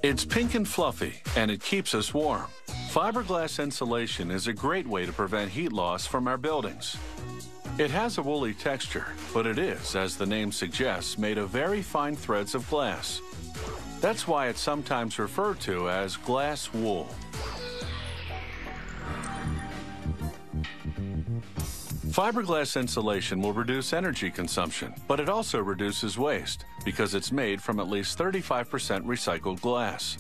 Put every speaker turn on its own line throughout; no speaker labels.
It's pink and fluffy, and it keeps us warm. Fiberglass insulation is a great way to prevent heat loss from our buildings. It has a woolly texture, but it is, as the name suggests, made of very fine threads of glass. That's why it's sometimes referred to as glass wool. Fiberglass insulation will reduce energy consumption, but it also reduces waste because it's made from at least 35% recycled glass.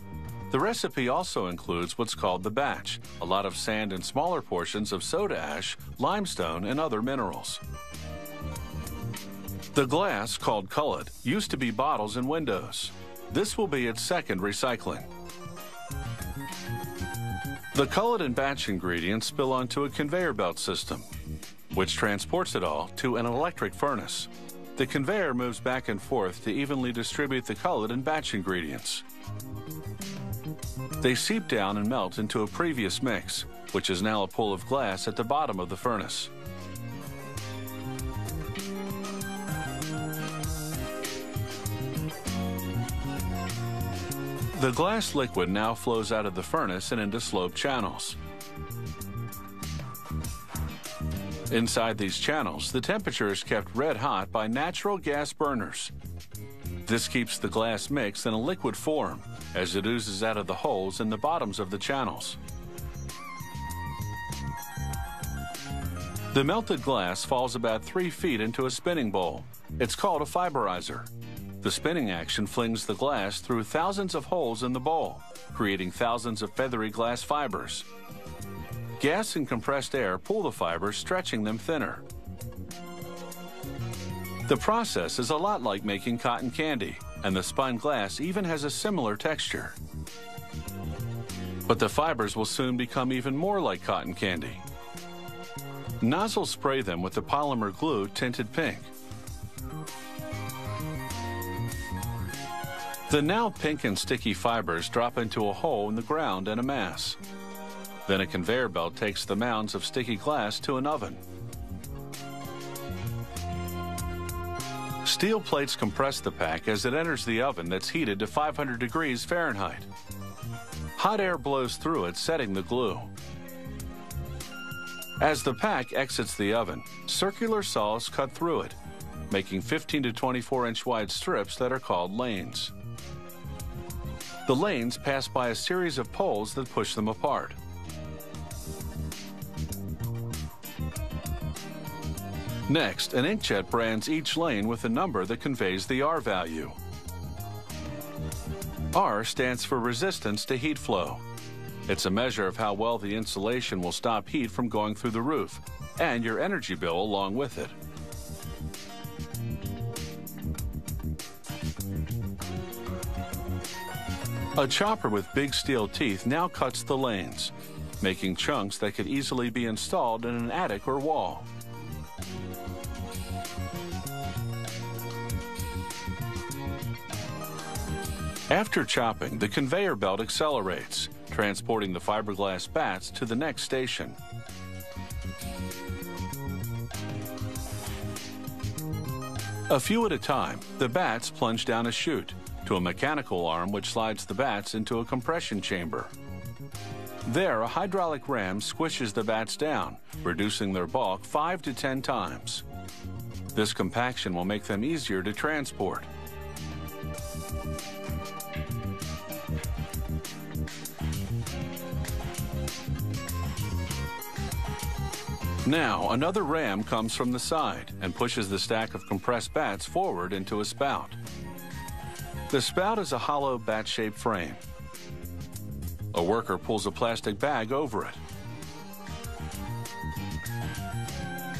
The recipe also includes what's called the batch, a lot of sand and smaller portions of soda ash, limestone, and other minerals. The glass, called cullet, used to be bottles and windows. This will be its second recycling. The cullet and batch ingredients spill onto a conveyor belt system, which transports it all to an electric furnace. The conveyor moves back and forth to evenly distribute the cullet and batch ingredients. They seep down and melt into a previous mix, which is now a pool of glass at the bottom of the furnace. The glass liquid now flows out of the furnace and into sloped channels. Inside these channels, the temperature is kept red hot by natural gas burners. This keeps the glass mix in a liquid form as it oozes out of the holes in the bottoms of the channels. The melted glass falls about 3 feet into a spinning bowl. It's called a fiberizer. The spinning action flings the glass through thousands of holes in the bowl, creating thousands of feathery glass fibers. Gas and compressed air pull the fibers, stretching them thinner. The process is a lot like making cotton candy, and the spun glass even has a similar texture. But the fibers will soon become even more like cotton candy. Nozzles spray them with the polymer glue tinted pink. The now pink and sticky fibers drop into a hole in the ground and amass. Then a conveyor belt takes the mounds of sticky glass to an oven. Steel plates compress the pack as it enters the oven that's heated to 500 degrees Fahrenheit. Hot air blows through it, setting the glue. As the pack exits the oven, circular saws cut through it, making 15 to 24-inch wide strips that are called lanes. The lanes pass by a series of poles that push them apart. Next, an inkjet brands each lane with a number that conveys the R value. R stands for resistance to heat flow. It's a measure of how well the insulation will stop heat from going through the roof, and your energy bill along with it. A chopper with big steel teeth now cuts the lanes, making chunks that could easily be installed in an attic or wall. After chopping, the conveyor belt accelerates, transporting the fiberglass bats to the next station. A few at a time, the bats plunge down a chute to a mechanical arm which slides the bats into a compression chamber. There, a hydraulic ram squishes the bats down, reducing their bulk 5 to 10 times. This compaction will make them easier to transport. Now, another ram comes from the side and pushes the stack of compressed bats forward into a spout. The spout is a hollow bat-shaped frame. A worker pulls a plastic bag over it.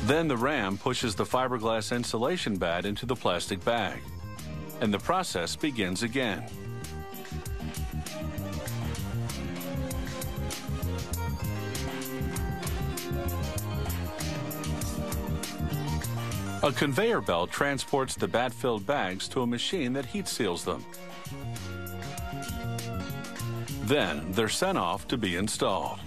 Then the ram pushes the fiberglass insulation bat into the plastic bag, and the process begins again. A conveyor belt transports the bat-filled bags to a machine that heat seals them. Then they're sent off to be installed.